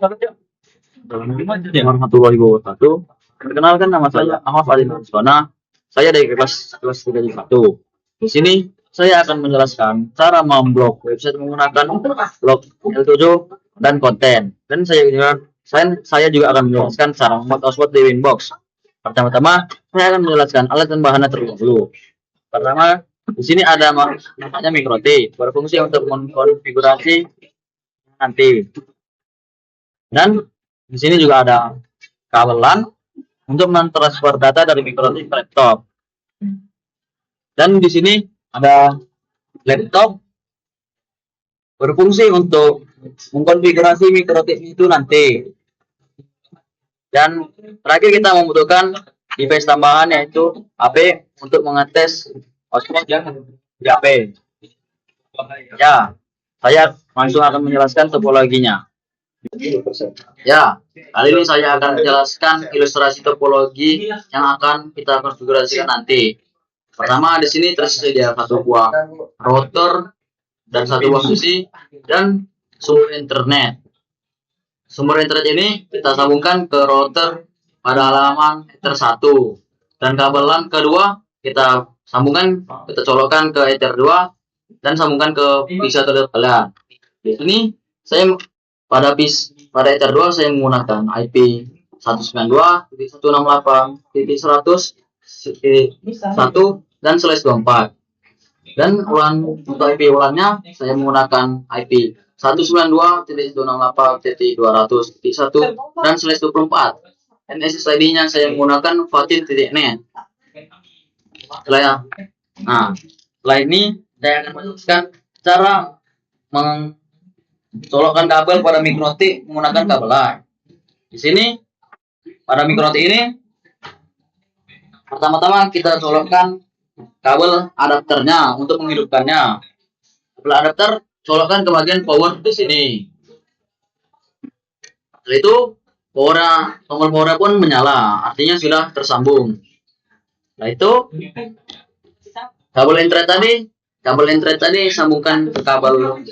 Assalamualaikum warahmatullahi wabarakatuh. Perkenalkan, nama saya Ahmad Ali Marsona. Saya dari kelas 31. Di sini saya akan menjelaskan cara memblok website menggunakan blog L7 dan konten. Dan saya juga akan menjelaskan cara membuat hotspot di Winbox. Pertama-tama, saya akan menjelaskan alat dan bahannya terlebih dahulu. Pertama, di sini ada namanya MikroTik, berfungsi untuk mengkonfigurasi nanti. Dan di sini juga ada kabel LAN untuk mentransfer data dari MikroTik ke laptop. Dan di sini ada laptop berfungsi untuk mengkonfigurasi MikroTik itu nanti. Dan terakhir kita membutuhkan device tambahan yaitu HP untuk mengetes hotspot yang di HP. Ya, saya langsung akan menjelaskan topologinya. Ya, kali ini saya akan menjelaskan ilustrasi topologi yang akan kita konfigurasikan nanti. Pertama, di sini tersedia satu buah router dan satu buah PC dan sumber internet. Sumber internet ini kita sambungkan ke router pada halaman Ether 1 dan kabel LAN kedua kita sambungkan, kita colokkan ke Ether 2 dan sambungkan ke PC LAN. Di sini saya pada Ether 2 saya menggunakan IP 192.168.100.1 dan /24. Dan untuk IP ulannya saya menggunakan IP 192.168.200.1 dan /24. Dan SSID-nya saya menggunakan fatin.net. Setelah ini saya akan menjelaskan cara colokkan kabel pada MikroTik menggunakan kabel LAN. Di sini pada MikroTik ini pertama-tama kita colokkan kabel adapternya untuk menghidupkannya. Kabel adapter colokkan ke bagian power di sini. Setelah itu tombol powernya pun menyala, artinya sudah tersambung. Setelah itu kabel internet tadi sambungkan ke kabel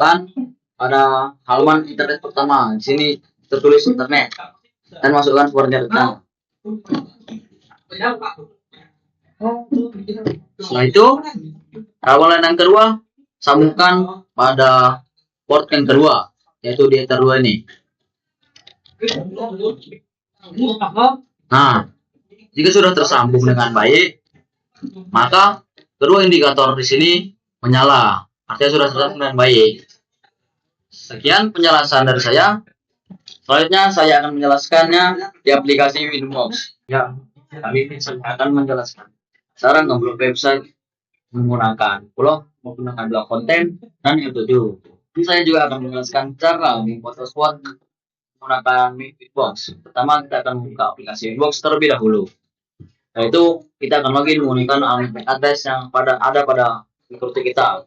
LAN pada halaman internet pertama. Di sini tertulis internet dan masukkan koordinatnya. Setelah itu kabel LAN yang kedua sambungkan pada port yang kedua, yaitu di Ether 2 ini. Nah, jika sudah tersambung dengan baik, maka kedua indikator di sini menyala, artinya sudah tersambung dengan baik. Sekian penjelasan dari saya. Selanjutnya saya akan menjelaskannya di aplikasi Winbox. Ya, kali ini saya akan menjelaskan cara memblok website menggunakan blog konten dan L7. Ini saya juga akan menjelaskan cara membuat hotspot menggunakan Winbox. Pertama kita akan membuka aplikasi Winbox terlebih dahulu. Yaitu kita akan login menggunakan alamat address yang ada pada MikroTik kita.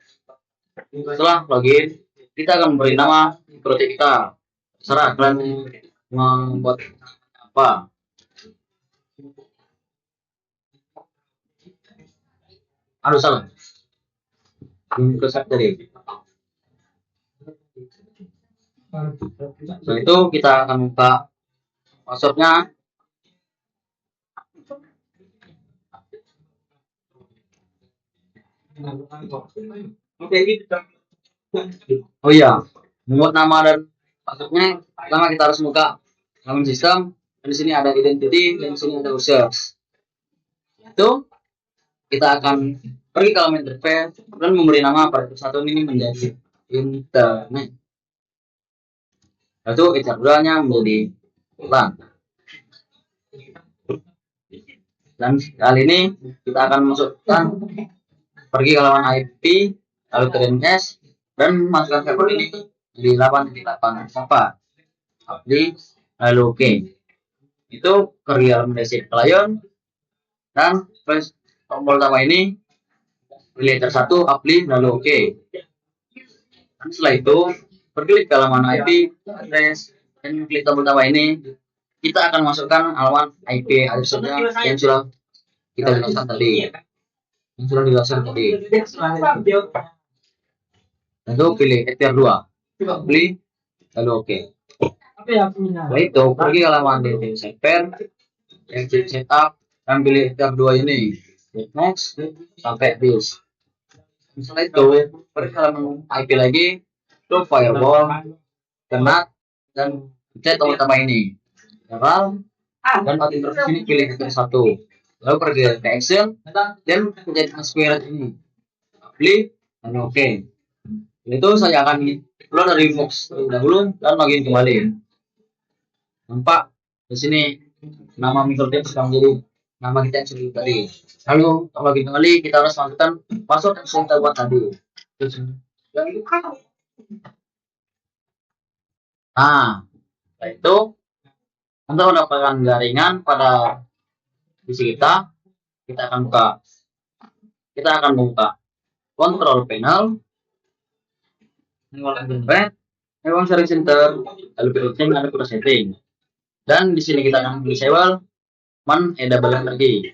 Setelah login, kita akan memberi nama MikroTik kita. Terserah kalian membuat apa. Aduh, salah. Tadi. Setelah itu kita akan buka passwordnya. Oh iya, membuat nama dan passwordnya pertama kita harus buka halaman sistem, dan di sini ada identity dan di sini ada users. Itu kita akan pergi ke halaman interface dan memberi nama pada satu ini menjadi internet. Lalu Ether 2-nya menjadi LAN. Dan kali ini kita akan masukkan pergi ke halaman IP lalu ke DNS dan masukkan server ini di 8.8 apa lalu oke. Itu pergi halaman basic client dan press tombol utama ini pilih Ether 1 apply lalu oke. Dan setelah itu pergi ke halaman IP address dan klik tombol utama ini, kita akan masukkan halaman IP address-nya yang sudah kita jelaskan tadi. Lalu pilih Ether 2 apply lalu oke. Setelah itu pergi ke halaman DT Server, exit setup, dan pilih tab 2 ini. Klik next sampai bis. Setelah itu pergi ke halaman IP lagi, to firewall, kena dan chat utama ini. General dan path interface ini pilih yang satu. Lalu pergi ke Excel dan menjadi transparent ini. Pilih dan oke. Itu saya akan keluar dari box terlebih dahulu dan login kembali. Nampak di sini nama micro:tik sudah menjadi nama kita yang sudah tadi. Lalu untuk login kembali kita harus masukkan password yang sudah kita buat tadi. Nah, setelah itu untuk mendapatkan jaringan pada PC kita akan buka control panel, Network Sharing Center, lalu pilih ada kode setting, dan di sini kita akan disable enable lagi.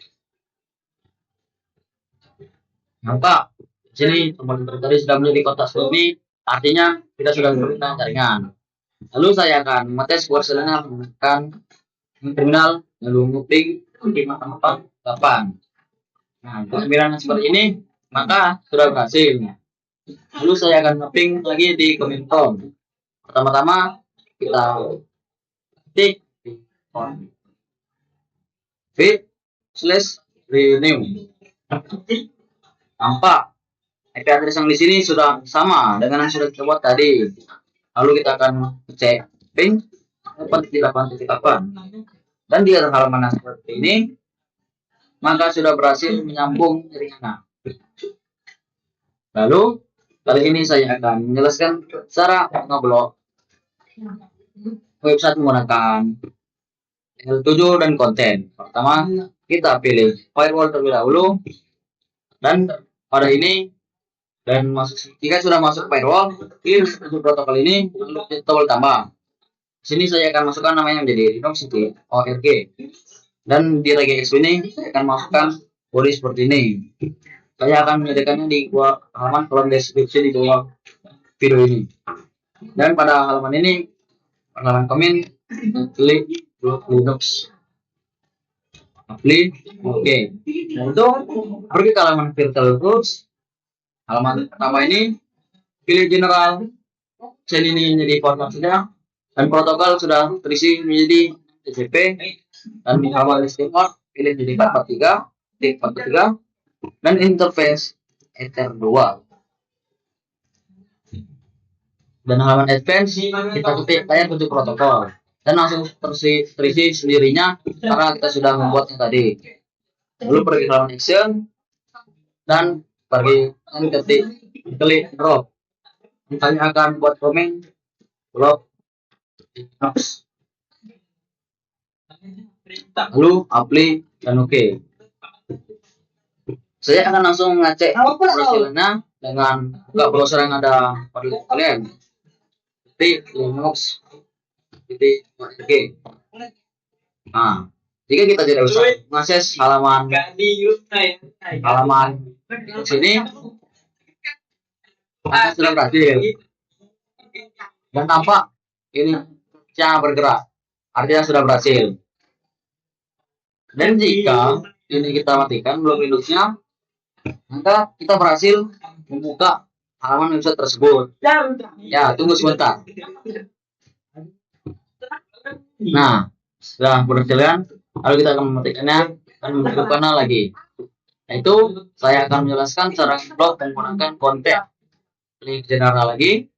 Nampak di sini tombol tadi sudah menjadi kotak seperti ini, artinya kita sudah memberikan jaringan. Lalu saya akan mengetes hasilnya menggunakan terminal lalu nguping 548. Nah, untuk seperti ini maka sudah berhasil. Lalu saya akan mapping lagi di Command-Prompt. Pertama-tama kita ketik fit/renew. Nampak IP address yang di sini sudah sama dengan yang sudah kita buat tadi. Lalu kita akan cek ping 8.8.8 dan di halaman seperti ini maka sudah berhasil menyambung jaringan. Lalu kali ini saya akan menjelaskan cara ngeblok website menggunakan L7 dan konten. Pertama kita pilih firewall terlebih dahulu, dan pada ini dan jika sudah masuk firewall, pilih protokol ini lalu tombol tambah. Sini saya akan masukkan namanya menjadi Linux ORG, dan di regex ini saya akan masukkan body seperti ini. Saya akan menyediakannya di halaman kolom deskripsi di bawah video ini. Dan pada halaman ini, halaman komen, klik Linux, klik oke. Nah, itu pergi ke halaman virtual tools. Halaman pertama ini pilih general, chain ini menjadi format saja, dan protokol sudah terisi menjadi TCP, dan di halaman listing port pilih jadi 443, dan interface Ether 2. Dan halaman advance kita ketik layar bentuk protokol dan langsung terisi sendirinya karena kita sudah membuatnya tadi. Lalu pergi ke halaman action dan pergi ketik klik drop. Misalnya akan buat komen drop lalu apply dan oke. Saya akan langsung ngecek hasilnya dengan buka browser yang ada pada kalian. Linux oke. Nah, jika kita tidak usah mengakses halaman sini, sudah berhasil dan tampak ini cara bergerak, artinya sudah berhasil. Dan jika ini kita matikan blok Linuxnya, maka kita berhasil membuka halaman website tersebut. Ya, tunggu sebentar. Nah, sudah berjalan, lalu kita akan mematikannya dan menghidupkannya lagi. Nah, itu saya akan menjelaskan cara blok dan menggunakan konten. Klik general lagi.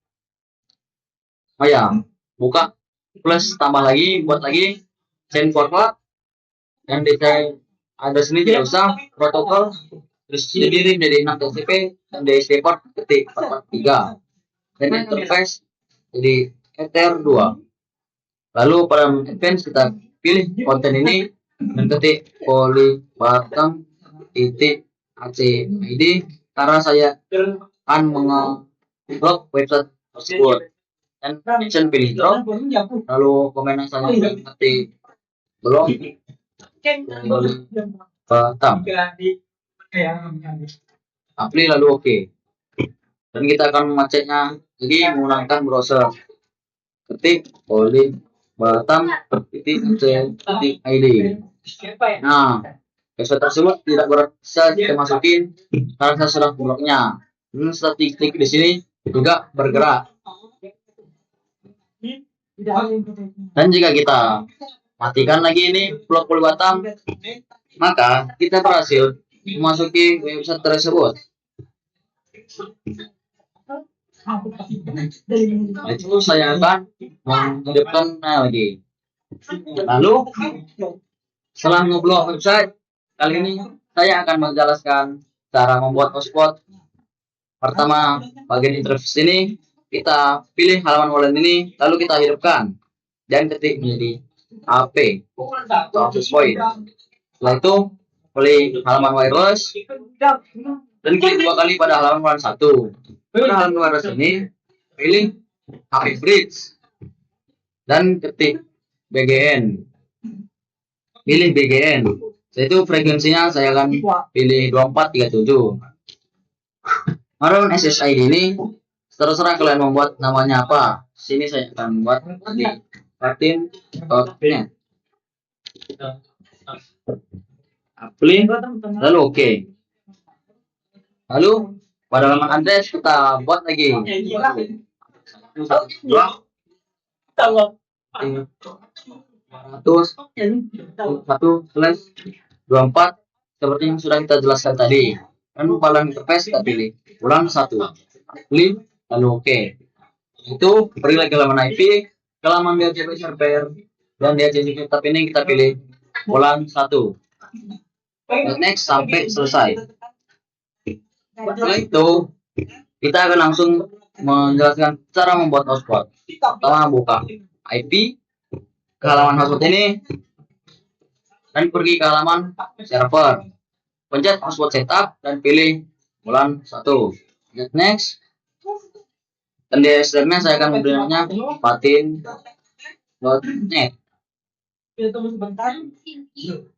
Oh ya, buka plus tambah lagi, buat lagi chain forward, dan desain address ini tidak usah, protokol terus sendiri menjadi 6 TCP dan DHCP port ketik 443 dan interface jadi Ether 2. Lalu pada advance kita pilih konten ini dan ketik polybatam titik ACID karena saya akan mengeblok website tersebut. Dan action pilih drop, lalu komen saya ketik blok Batam, apply lalu oke. Dan kita akan mengeceknya lagi menggunakan browser, ketik batam.ac.id. Nah, website tersebut tidak bisa kita masukin karena saya sudah bloknya. Setelah klik di sini juga bergerak. Dan jika kita matikan lagi ini blok Pulau Batam, maka kita berhasil memasuki website tersebut. Itu saya akan menghidupkan lagi. Lalu setelah ngeblok website, kali ini saya akan menjelaskan cara membuat hotspot. Pertama, bagian interface ini kita pilih halaman wallet ini, lalu kita hidupkan dan ketik menjadi AP atau access point. Setelah itu pilih halaman wireless dan klik 2 kali pada halaman wireless 1. Pada halaman wireless ini pilih HP bridge dan ketik BGN. Pilih BGN. Yaitu frekuensinya saya akan pilih 2437. Adapun SSID ini terserah kalian membuat namanya apa. Sini saya akan membuat di patin.net. Apply, lalu oke. Lalu pada halaman address kita buat lagi 201/24 seperti yang sudah kita jelaskan tadi. Dan palang interface kita pilih ulang 1, klik lalu oke. Itu pergi lagi halaman IP, ke halaman DHCP server dan DHCP tab ini kita pilih ulang 1. Next sampai selesai. Setelah itu kita akan langsung menjelaskan cara membuat hotspot. Pertama, buka IP ke halaman hotspot ini dan pergi ke halaman server. Pencet hotspot setup dan pilih bulan 1. Next. Dan di SSL-nya saya akan memberinya patin.net.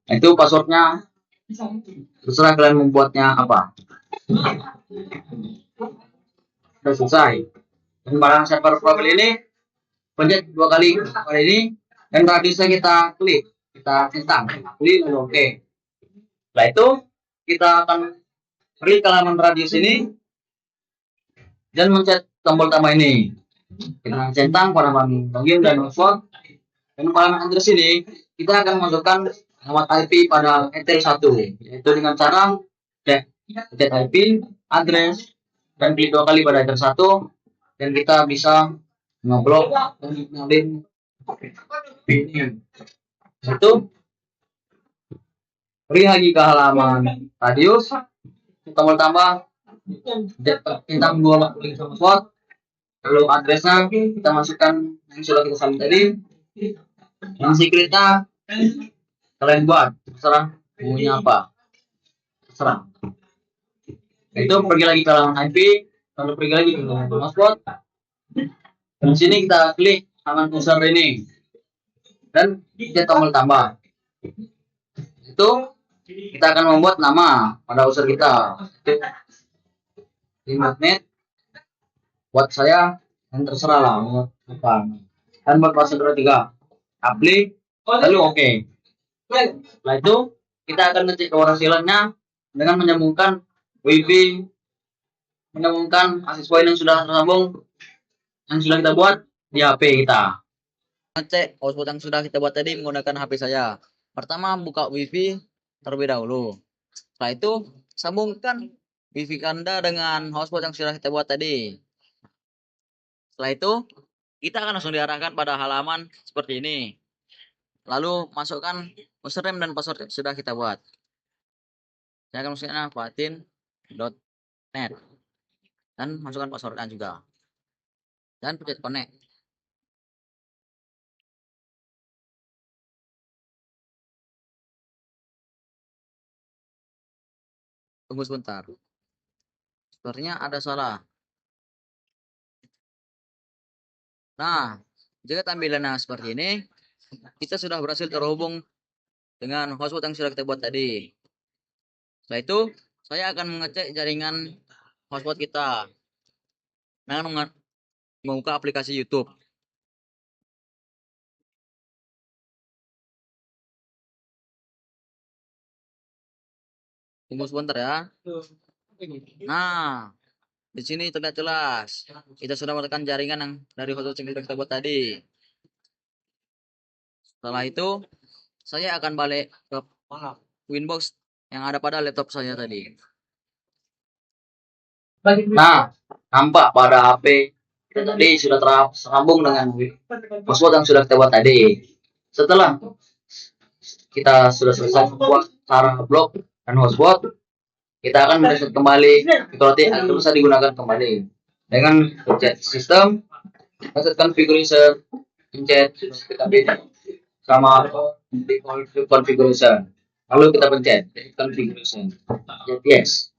Itu passwordnya terserah kalian membuatnya apa. Sudah selesai. Dan pada server profil ini pencet 2 kali pada ini dan radiusnya kita klik, kita centang, klik lalu oke. Setelah itu kita akan klik ke halaman radius ini dan mencet tombol tambah ini. Kita centang pada halaman login dan hotspot. Dan pada halaman address ini kita akan masukkan alamat IP pada Ethel 1, yaitu dengan cara pencet IP, address, dan klik 2 kali pada Ethel 1 dan kita bisa ngeblok dan ngalin ini. Itu pergi lagi ke halaman radius, tombol tambah, centang 2 kali hotspot, lalu addressnya kita masukkan yang sudah kita salin tadi. Yang secretnya kalian buat, terserah maunya apa, terserah. Itu pergi lagi ke halaman IP, lalu pergi lagi ke halaman hotspot. Di sini kita klik halaman user ini dan kita tombol tambah. Itu kita akan membuat nama pada user kita. Limatnet buat saya yang terserah lah mau apa. Dan buat password 3 apply lalu oke. Setelah itu kita akan ngecek keberhasilannya dengan menyambungkan WiFi, menyambungkan akses point yang sudah tersambung, yang sudah kita buat di HP kita. Ngecek hotspot yang sudah kita buat tadi menggunakan HP saya. Pertama, buka WiFi terlebih dahulu. Setelah itu sambungkan WiFi Anda dengan hotspot yang sudah kita buat tadi. Setelah itu kita akan langsung diarahkan pada halaman seperti ini. Lalu masukkan username dan password yang sudah kita buat. Saya akan masukkan patin.net dan masukkan passwordnya juga. Dan pencet connect. Tunggu sebentar. Sepertinya ada salah. Nah, jika tampilannya seperti ini, kita sudah berhasil terhubung dengan hotspot yang sudah kita buat tadi. Setelah itu, saya akan mengecek jaringan hotspot kita dengan membuka aplikasi YouTube. Tunggu sebentar ya. Nah, di sini terlihat jelas. Kita sudah menekan jaringan yang dari hotspot yang kita buat tadi. Setelah itu, saya akan balik ke Winbox yang ada pada laptop saya tadi. Nah, nampak pada HP kita tadi sudah tersambung dengan hotspot yang sudah kita buat tadi. Setelah kita sudah selesai membuat cara blok dan hotspot, kita akan mereset kembali Micro-T agar bisa digunakan kembali dengan pencet sistem, reset configuration, pencet sama default configuration. Lalu kita pencet configuration, yes.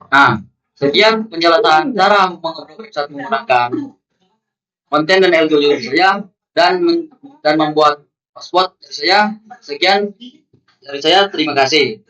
Nah, sekian penjelasan cara mengupload saat menggunakan konten dan algoritma saya dan membuat hotspot dari saya. Sekian dari saya, terima kasih.